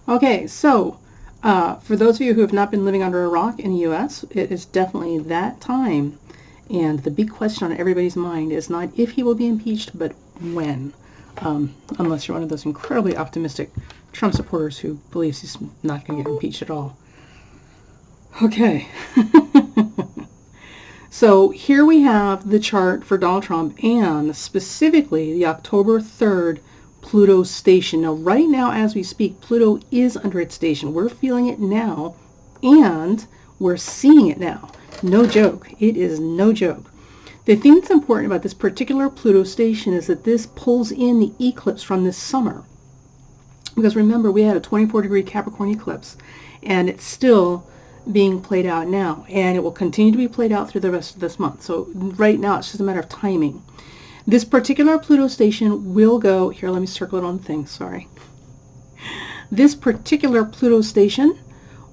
Okay, so for those of you who have not been living under a rock in the U.S., it is definitely that time. And the big question on everybody's mind is not if he will be impeached, but when. Unless you're one of those incredibly optimistic Trump supporters who believes he's not going to get impeached at all. Okay. So here we have the chart for Donald Trump and specifically the October 3rd Pluto station. Now, right now, as we speak, Pluto is under its station. We're feeling it now, and we're seeing it now. No joke. It is no joke. The thing that's important about this particular Pluto station is that this pulls in the eclipse from this summer. Because remember, we had a 24-degree Capricorn eclipse, and it's still being played out now, and it will continue to be played out through the rest of this month. So right now, it's just a matter of timing. This particular Pluto station will go, here, let me circle it on the thing, sorry. This particular Pluto station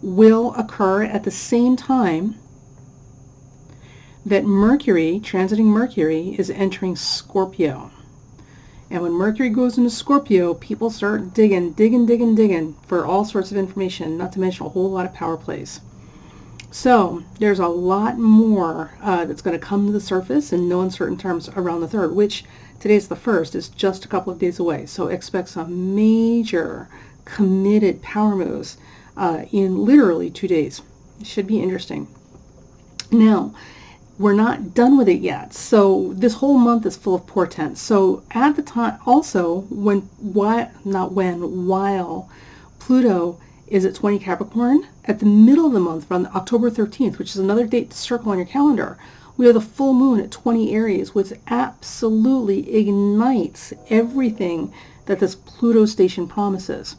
will occur at the same time that Mercury, transiting Mercury, is entering Scorpio. And when Mercury goes into Scorpio, people start digging for all sorts of information, not to mention a whole lot of power plays. So there's a lot more that's going to come to the surface in no uncertain terms around the 3rd, which today's the 1st, is just a couple of days away. So expect some major committed power moves in literally 2 days. It should be interesting. Now, we're not done with it yet. So this whole month is full of portents. So at the time, also, while Pluto is at 20 Capricorn, at the middle of the month, around October 13th, which is another date to circle on your calendar, we have the full moon at 20 Aries, which absolutely ignites everything that this Pluto station promises.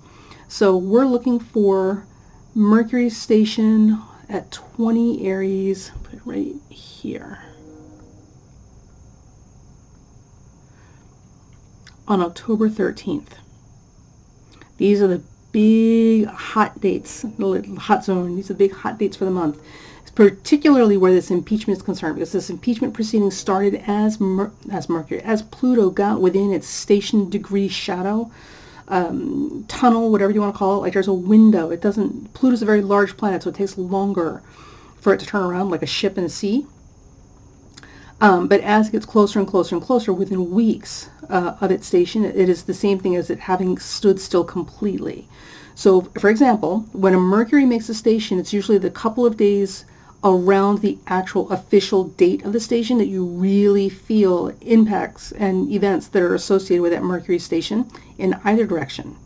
So we're looking for Mercury station at 20 Aries, put it right here, on October 13th. These are the big hot dates, the hot zone. These are the big hot dates for the month, particularly where this impeachment is concerned, because this impeachment proceeding started as Pluto got within its station degree shadow, tunnel, whatever you want to call it. Like there's a window. Pluto's a very large planet, so it takes longer for it to turn around like a ship in the sea. But as it gets closer and closer and closer, within weeks of its station, it is the same thing as it having stood still completely. So, for example, when a Mercury makes a station, it's usually the couple of days around the actual official date of the station that you really feel impacts and events that are associated with that Mercury station in either direction.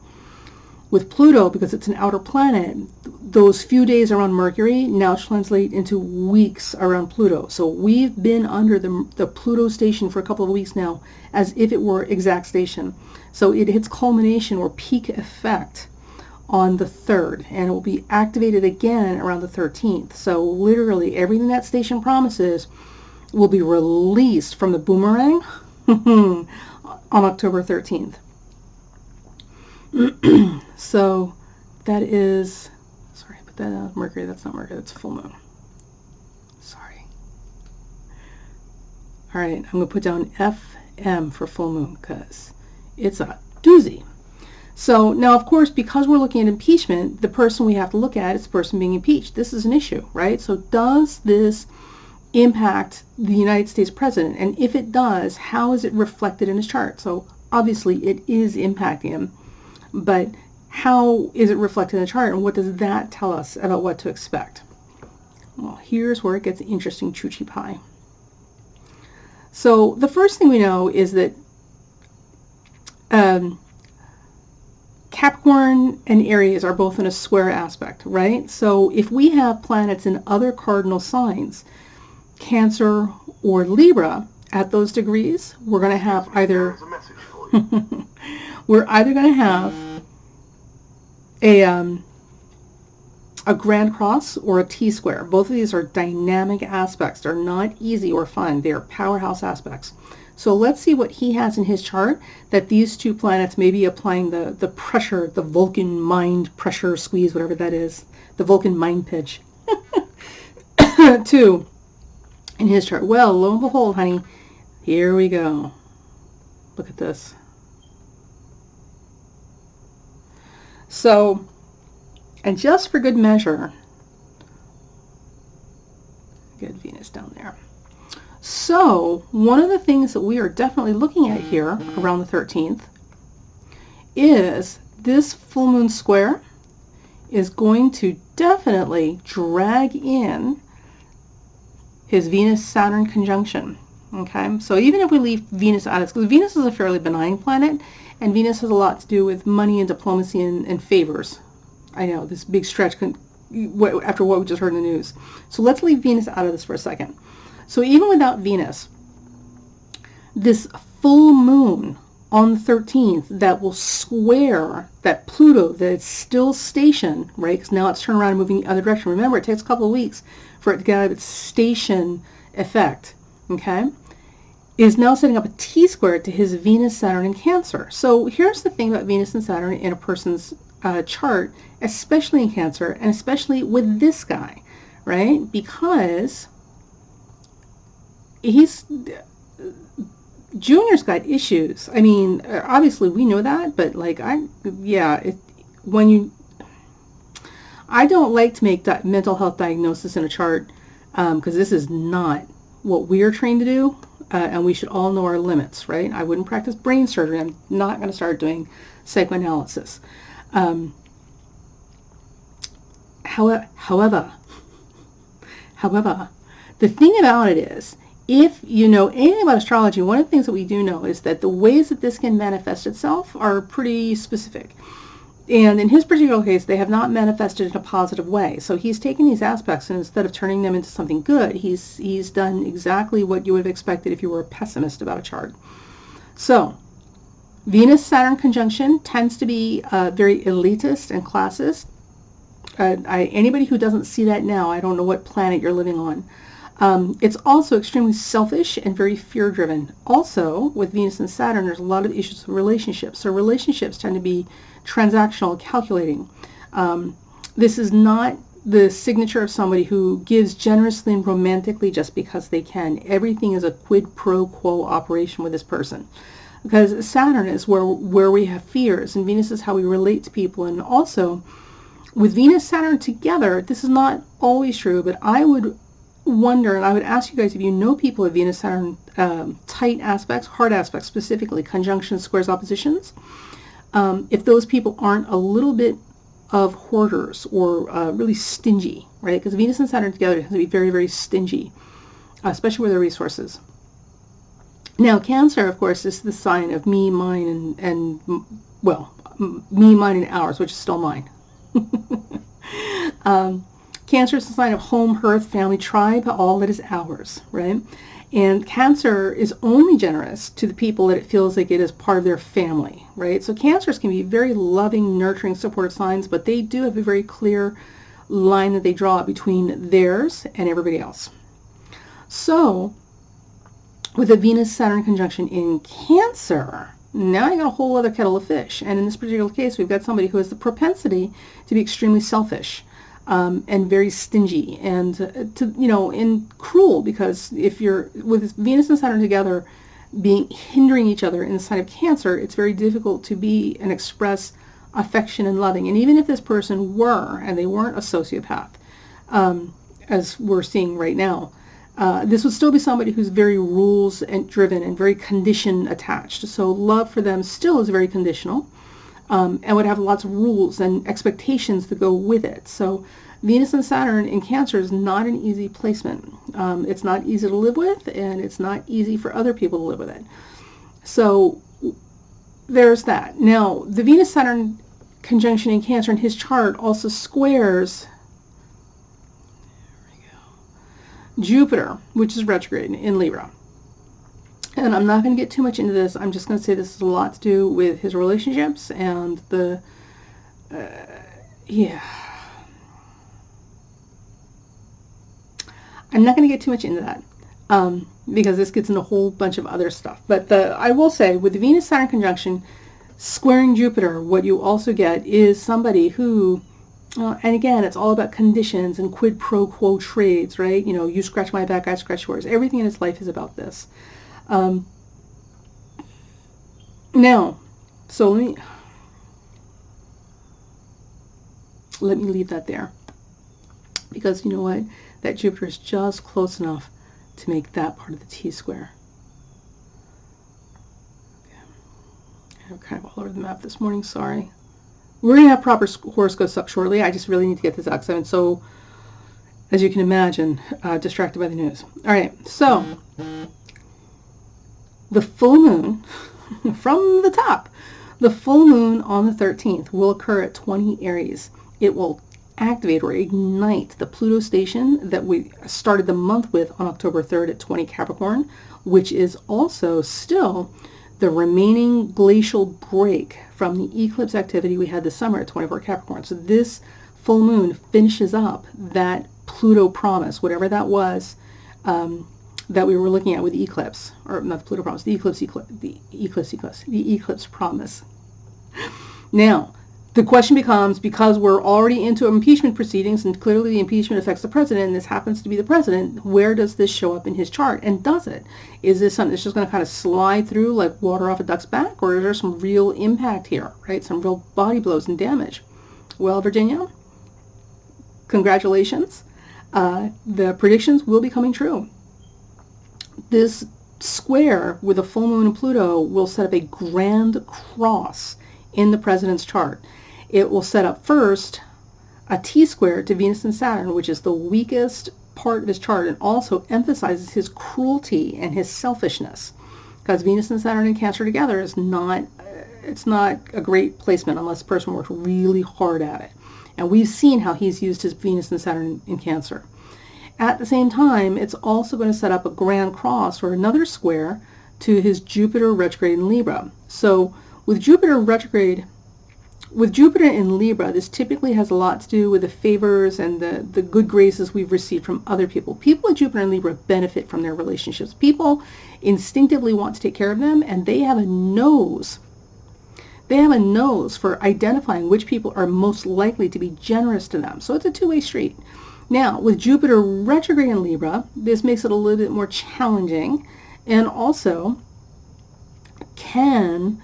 With Pluto, because it's an outer planet, those few days around Mercury now translate into weeks around Pluto. So we've been under the Pluto station for a couple of weeks now as if it were exact station. So it hits culmination or peak effect on the 3rd, and it will be activated again around the 13th. So literally everything that station promises will be released from the boomerang on October 13th. So that is, sorry, I put that out, Mercury, that's not Mercury, that's full moon. Sorry. All right, I'm going to put down FM for full moon because it's a doozy. So now, of course, because we're looking at impeachment, the person we have to look at is the person being impeached. This is an issue, right? So does this impact the United States president? And if it does, how is it reflected in his chart? So obviously it is impacting him, but how is it reflected in the chart, and what does that tell us about what to expect? Well, here's where it gets interesting, choochie pie. So the first thing we know is that Capricorn and Aries are both in a square aspect, right? So if we have planets in other cardinal signs, Cancer or Libra, at those degrees, we're going to have either we're either going to have a Grand Cross or a T-square. Both of these are dynamic aspects. They're not easy or fun. They're powerhouse aspects. So let's see what he has in his chart that these two planets may be applying the pressure, the Vulcan mind pressure squeeze, whatever that is, the Vulcan mind pitch, to in his chart. Well, lo and behold, honey, here we go. Look at this. So And just for good measure, get Venus down there. So one of the things that we are definitely looking at here around the 13th is this full moon square is going to definitely drag in his Venus-Saturn conjunction. Okay, so even if we leave Venus out of this, because Venus is a fairly benign planet, and Venus has a lot to do with money and diplomacy and favors. I know, this big stretch after what we just heard in the news. So let's leave Venus out of this for a second. So even without Venus, this full moon on the 13th that will square that Pluto that it's still stationed, right? Because now it's turned around and moving the other direction. Remember, it takes a couple of weeks for it to get out of its station effect, okay? Is now setting up a T-square to his Venus, Saturn, and Cancer. So here's the thing about Venus and Saturn in a person's chart, especially in Cancer, and especially with this guy, right? Because Junior's got issues. I mean, obviously we know that, but like I don't like to make mental health diagnosis in a chart because this is not what we are trained to do, and we should all know our limits, right? I wouldn't practice brain surgery. I'm not going to start doing psychoanalysis. However, the thing about it is, if you know anything about astrology, one of the things that we do know is that the ways that this can manifest itself are pretty specific. And in his particular case, they have not manifested in a positive way. So he's taken these aspects, and instead of turning them into something good, he's done exactly what you would have expected if you were a pessimist about a chart. So Venus-Saturn conjunction tends to be very elitist and classist. Anybody who doesn't see that now, I don't know what planet you're living on. It's also extremely selfish and very fear-driven. Also, with Venus and Saturn, there's a lot of issues with relationships. So relationships tend to be transactional, calculating. This is not the signature of somebody who gives generously and romantically just because they can. Everything is a quid pro quo operation with this person. Because Saturn is where we have fears, and Venus is how we relate to people. And also, with Venus, Saturn together, this is not always true, but I would wonder, and I would ask you guys if you know people with Venus, Saturn, tight aspects, hard aspects specifically, conjunctions, squares, oppositions, if those people aren't a little bit of hoarders or really stingy, right? Because Venus and Saturn together tend to be very, very stingy, especially with their resources. Now, Cancer, of course, is the sign of me, mine, and me, mine, and ours, which is still mine. Cancer is the sign of home, hearth, family, tribe, all that is ours, right? And Cancer is only generous to the people that it feels like it is part of their family, right? So Cancers can be very loving, nurturing, supportive signs, but they do have a very clear line that they draw between theirs and everybody else. So with a Venus-Saturn conjunction in Cancer, now you got a whole other kettle of fish. And in this particular case, we've got somebody who has the propensity to be extremely selfish. And very stingy and and cruel, because if you're with Venus and Saturn together being hindering each other in the sign of Cancer, it's very difficult to be and express affection and loving. And even if this person were, and they weren't a sociopath, as we're seeing right now, this would still be somebody who's very rules and driven and very condition attached. So love for them still is very conditional. And would have lots of rules and expectations to go with it. So Venus and Saturn in Cancer is not an easy placement. It's not easy to live with, and it's not easy for other people to live with it. So there's that. Now, the Venus-Saturn conjunction in Cancer in his chart also squares Jupiter, which is retrograde in Libra. And I'm not going to get too much into this. I'm just going to say this has a lot to do with his relationships and the, I'm not going to get too much into that because this gets into a whole bunch of other stuff. But I will say, with the Venus-Saturn conjunction squaring Jupiter, what you also get is somebody who, and again, it's all about conditions and quid pro quo trades, right? You know, you scratch my back, I scratch yours. Everything in his life is about this. Now, so let me, Let me leave that there. Because you know what? That Jupiter is just close enough to make that part of the T-square. Okay. I'm kind of all over the map this morning, sorry. We're going to have proper horoscopes up shortly. I just really need to get this out because I'm so, as you can imagine, distracted by the news. All right, so the full moon, from the top, the full moon on the 13th will occur at 20 Aries. It will activate or ignite the Pluto station that we started the month with on October 3rd at 20 Capricorn, which is also still the remaining glacial break from the eclipse activity we had this summer at 24 Capricorn. So this full moon finishes up that Pluto promise, whatever that was, that we were looking at with the eclipse, or not the Pluto promise, the eclipse promise. Now, the question becomes, because we're already into impeachment proceedings, and clearly the impeachment affects the president, and this happens to be the president, where does this show up in his chart? And does it? Is this something that's just going to kind of slide through like water off a duck's back, or is there some real impact here, right? Some real body blows and damage? Well, Virginia, congratulations. The predictions will be coming true. This square with a full moon and Pluto will set up a grand cross in the president's chart. It will set up first a T-square to Venus and Saturn, which is the weakest part of his chart, and also emphasizes his cruelty and his selfishness, because Venus and Saturn in Cancer together is not, it's not a great placement unless the person works really hard at it. And we've seen how he's used his Venus and Saturn in Cancer. At the same time, it's also going to set up a grand cross or another square to his Jupiter retrograde in Libra. So with Jupiter retrograde, with Jupiter in Libra, this typically has a lot to do with the favors and the good graces we've received from other people. People with Jupiter in Libra benefit from their relationships. People instinctively want to take care of them, and they have a nose. They have a nose for identifying which people are most likely to be generous to them. So it's a two-way street. Now, with Jupiter retrograde in Libra, this makes it a little bit more challenging, and also can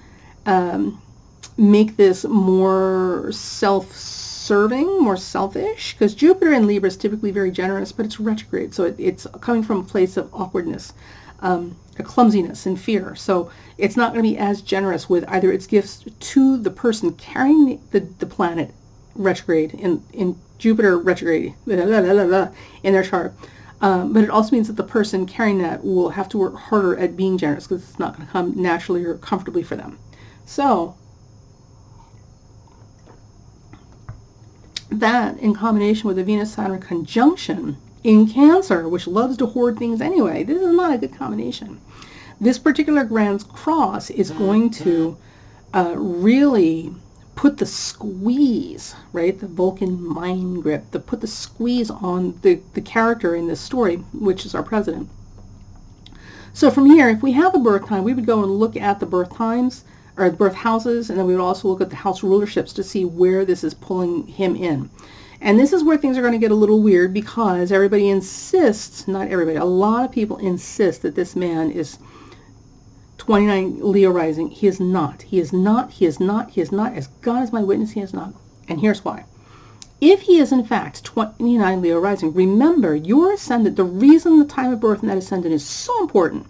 make this more self-serving, more selfish, because Jupiter in Libra is typically very generous, but it's retrograde, so it's coming from a place of awkwardness, a clumsiness and fear. So it's not going to be as generous with either its gifts to the person carrying the planet retrograde in Jupiter retrograde in their chart, but it also means that the person carrying that will have to work harder at being generous, because it's not going to come naturally or comfortably for them. So that, in combination with the Venus-Saturn conjunction in Cancer, which loves to hoard things anyway, this is not a good combination. This particular grand cross is going to really put the squeeze, right, the Vulcan mind grip, put the squeeze on the character in this story, which is our president. So from here, if we have a birth time, we would go and look at the birth times, or the birth houses, and then we would also look at the house rulerships to see where this is pulling him in. And this is where things are going to get a little weird, because everybody insists, not everybody, a lot of people insist that this man is 29 Leo rising. He is not. He is not. He is not. He is not. As God is my witness, he is not. And here's why. If he is in fact 29 Leo rising, remember your ascendant, the reason the time of birth and that ascendant is so important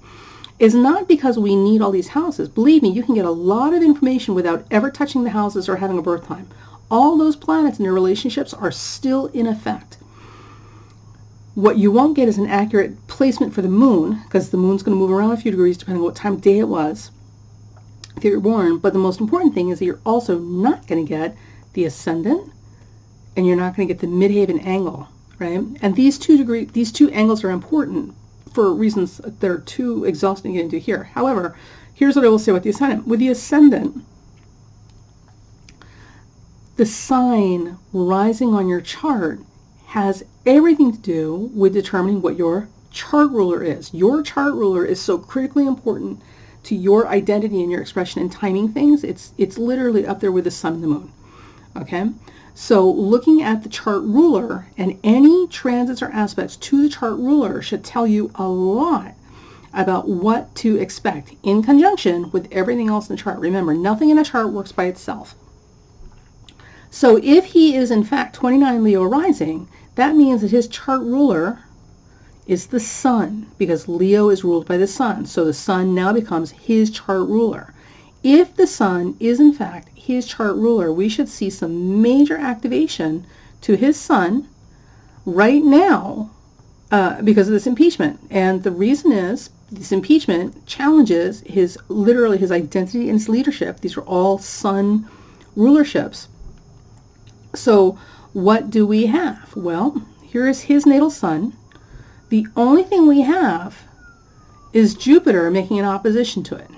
is not because we need all these houses. Believe me, you can get a lot of information without ever touching the houses or having a birth time. All those planets and their relationships are still in effect. What you won't get is an accurate placement for the moon, because the moon's going to move around a few degrees depending on what time of day it was that you're born. But the most important thing is that you're also not going to get the ascendant, and you're not going to get the midheaven angle, right? And these two angles are important for reasons that are too exhausting to get into here. However, here's what I will say with the ascendant. With the ascendant, the sign rising on your chart has everything to do with determining what your chart ruler is. Your chart ruler is so critically important to your identity and your expression and timing things. It's literally up there with the sun and the moon. Okay? So looking at the chart ruler and any transits or aspects to the chart ruler should tell you a lot about what to expect in conjunction with everything else in the chart. Remember, nothing in a chart works by itself. So if he is in fact 29 Leo rising, that means that his chart ruler is the sun, because Leo is ruled by the sun. So the sun now becomes his chart ruler. If the sun is in fact his chart ruler, we should see some major activation to his sun right now because of this impeachment. And the reason is this impeachment challenges literally his identity and his leadership. These are all sun rulerships. So what do we have? Well, here is his natal sun. The only thing we have is Jupiter making an opposition to it,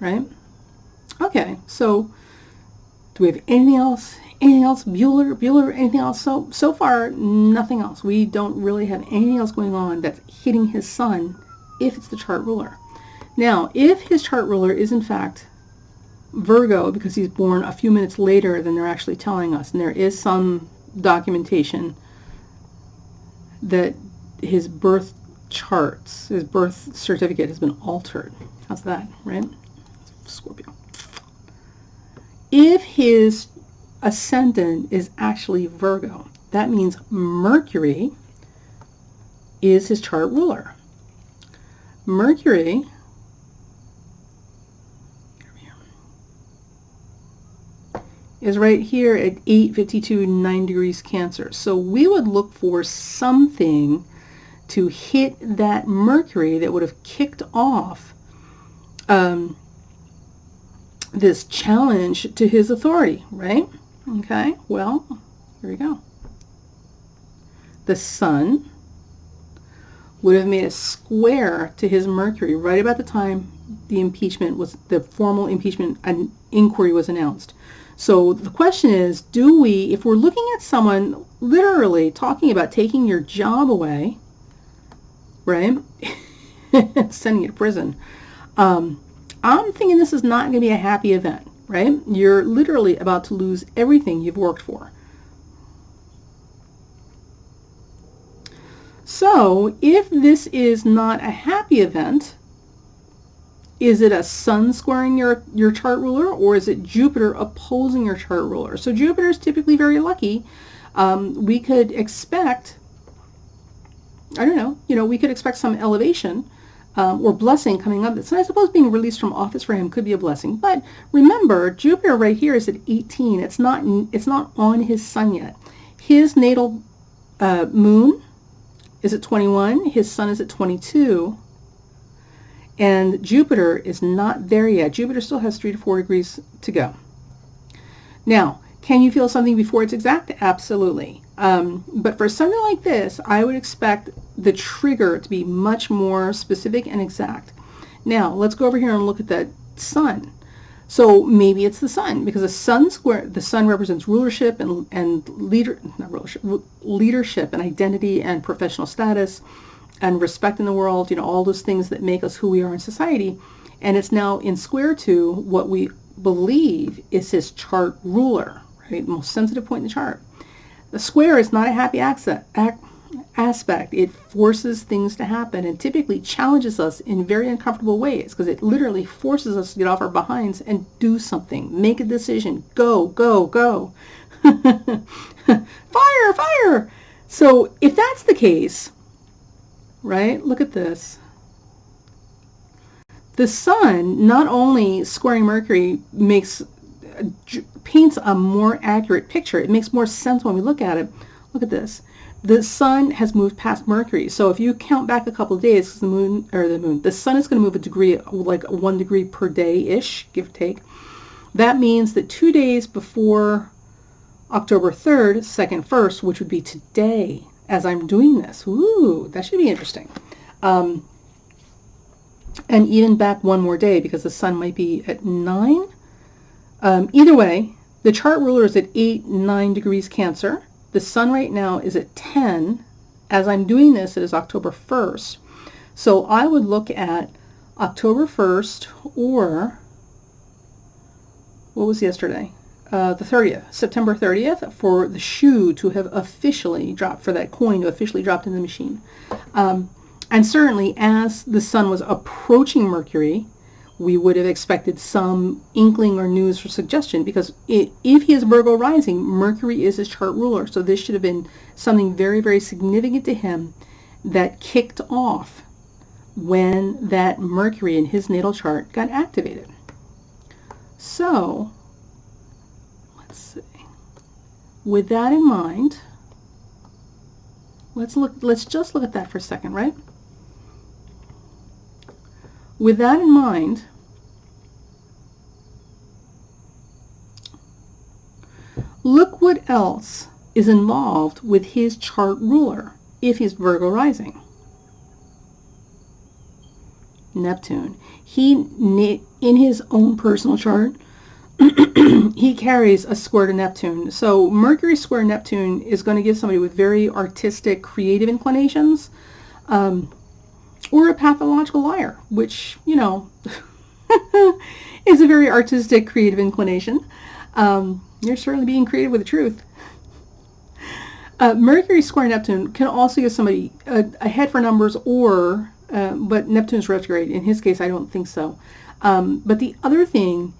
right? Okay, so do we have anything else? Anything else? Bueller, anything else? So far, nothing else. We don't really have anything else going on that's hitting his sun if it's the chart ruler. Now, if his chart ruler is in fact Virgo, because he's born a few minutes later than they're actually telling us, and there is some documentation that his birth charts, his birth certificate has been altered. How's that, right? Scorpio. If his ascendant is actually Virgo, that means Mercury is his chart ruler. Mercury is right here at 8:52, 9 degrees Cancer. So we would look for something to hit that Mercury that would have kicked off this challenge to his authority, right? Okay, well, here we go. The sun would have made a square to his Mercury right about the time the formal impeachment inquiry was announced. So the question is, if we're looking at someone literally talking about taking your job away, right, sending you to prison, I'm thinking this is not going to be a happy event, right? You're literally about to lose everything you've worked for. So if this is not a happy event, is it a sun squaring your chart ruler, or is it Jupiter opposing your chart ruler? So Jupiter is typically very lucky. We could expect, I don't know, we could expect some elevation or blessing coming up. So I suppose being released from office for him could be a blessing. But remember, Jupiter right here is at 18. It's not on his sun yet. His natal moon is at 21. His sun is at 22. And Jupiter is not there yet. Jupiter still has 3 to 4 degrees to go. Now, can you feel something before it's exact? Absolutely. But for something like this, I would expect the trigger to be much more specific and exact. Now, let's go over here and look at that sun. So maybe it's the sun, because the sun represents rulership and leadership and identity and professional status and respect in the world, all those things that make us who we are in society. And it's now in square to what we believe is his chart ruler, right? Most sensitive point in the chart. The square is not a happy aspect. It forces things to happen and typically challenges us in very uncomfortable ways, because it literally forces us to get off our behinds and do something, make a decision, go, go, go. Fire, fire. So if that's the case, right, look at this. The sun, not only squaring Mercury, paints a more accurate picture. It makes more sense when we look at it. Look at this. The sun has moved past Mercury. So if you count back a couple of days, the sun is going to move a degree, like 1 degree per day-ish, give or take. That means that 2 days before October 3rd, 2nd, 1st, which would be today, as I'm doing this. Ooh, that should be interesting. And even back one more day, because the sun might be at 9. Either way, the chart ruler is at 9 degrees Cancer. The sun right now is at 10. As I'm doing this, it is October 1st. So I would look at October 1st, or what was yesterday? The 30th, September 30th, for the shoe to have officially dropped, for that coin to officially dropped in the machine. And certainly as the sun was approaching Mercury, we would have expected some inkling or news or suggestion, because if he is Virgo rising, Mercury is his chart ruler. So this should have been something very, very significant to him that kicked off when that Mercury in his natal chart got activated. So let's see. With that in mind, let's just look at that for a second, right? With that in mind, look what else is involved with his chart ruler if he's Virgo rising. Neptune. In his own personal chart, he carries a square to Neptune. So Mercury square Neptune is going to give somebody with very artistic, creative inclinations, or a pathological liar, which, you know, is a very artistic, creative inclination. You're certainly being creative with the truth. Mercury square Neptune can also give somebody a head for numbers, or but Neptune's retrograde. In his case, I don't think so. But the other thing,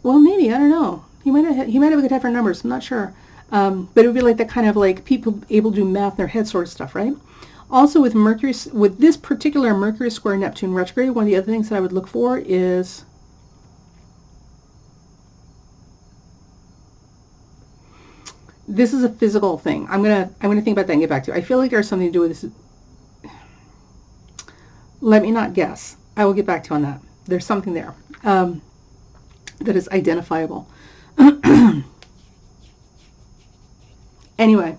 well, maybe, I don't know. He might have a good head for numbers. I'm not sure. But it would be like that kind of like people able to do math in their head sort of stuff, right? Also with Mercury, with this particular Mercury square Neptune retrograde, one of the other things that I would look for is this is a physical thing. I'm gonna think about that and get back to you. I feel like there's something to do with this. Let me not guess. I will get back to you on that. There's something there that is identifiable. Anyway,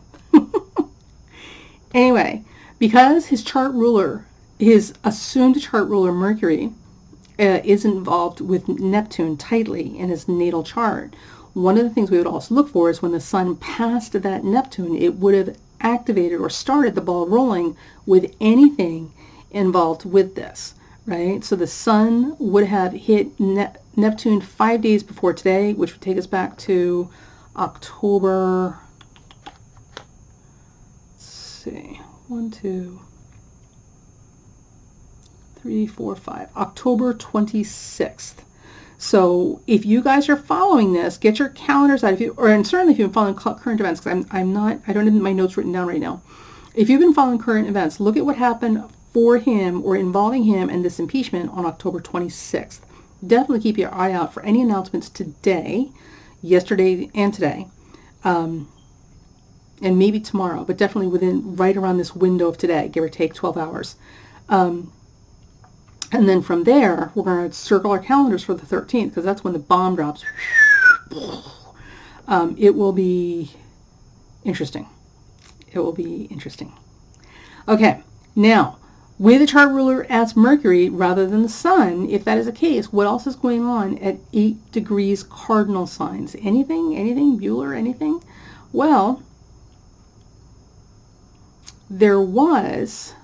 because his chart ruler, his assumed chart ruler Mercury, is involved with Neptune tightly in his natal chart, one of the things we would also look for is when the sun passed that Neptune, it would have activated or started the ball rolling with anything involved with this, right? So the sun would have hit Neptune 5 days before today, which would take us back to October, let's see, 1, 2, 3, 4, 5, October 26th. So if you guys are following this, get your calendars out. And certainly if you've been following current events, because I don't have my notes written down right now. If you've been following current events, look at what happened for him or involving him in this impeachment on October 26th. Definitely keep your eye out for any announcements today, yesterday, and today, and maybe tomorrow, but definitely within right around this window of today, give or take 12 hours. And then from there, we're going to circle our calendars for the 13th, because that's when the bomb drops. It will be interesting. It will be interesting. Okay, now, with the chart ruler as Mercury rather than the sun, if that is the case, what else is going on at 8 degrees cardinal signs? Anything, Bueller, anything? Well, there was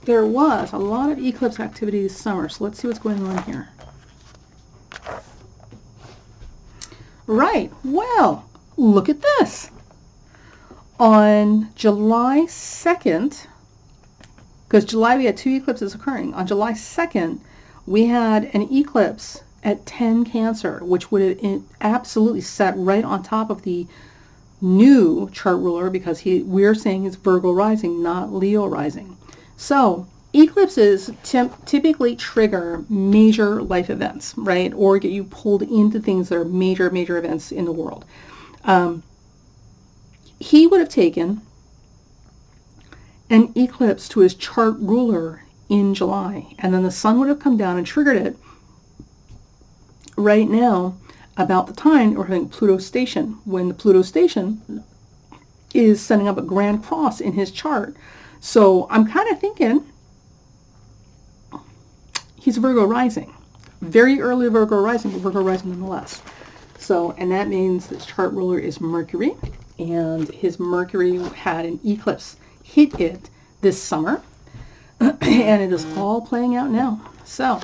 a lot of eclipse activity this summer, so let's see what's going on here. Right, well, look at this. On July 2nd, because July we had 2 eclipses occurring, on July 2nd, we had an eclipse at 10 Cancer, which would have absolutely sat right on top of the new chart ruler, because we're saying it's Virgo rising, not Leo rising. So eclipses typically trigger major life events, right? Or get you pulled into things that are major events in the world. He would have taken an eclipse to his chart ruler in July, and then the sun would have come down and triggered it right now about the time we're having Pluto station, when the Pluto station is setting up a grand cross in his chart. So I'm kind of thinking he's Virgo rising. Very early Virgo rising, but Virgo rising nonetheless. So, and that means his chart ruler is Mercury, and his Mercury had an eclipse hit it this summer, and it is all playing out now. So,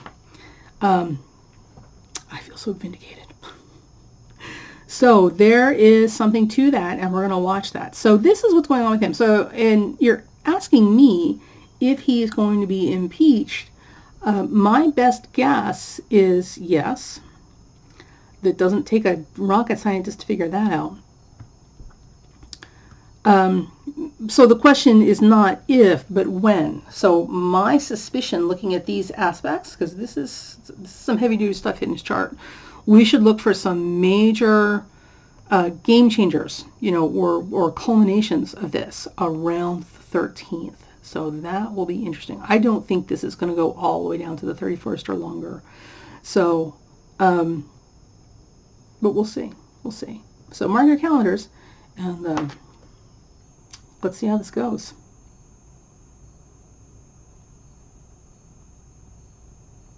I feel so vindicated. So there is something to that, and we're going to watch that. So this is what's going on with him. So, and you're asking me if he is going to be impeached, my best guess is yes. That doesn't take a rocket scientist to figure that out. So the question is not if, but when. So my suspicion, looking at these aspects, because this is some heavy-duty stuff in his chart, we should look for some major game changers, or culminations of this around the 13th. So that will be interesting. I don't think this is going to go all the way down to the 31st or longer. So, but we'll see. We'll see. So mark your calendars, and let's see how this goes.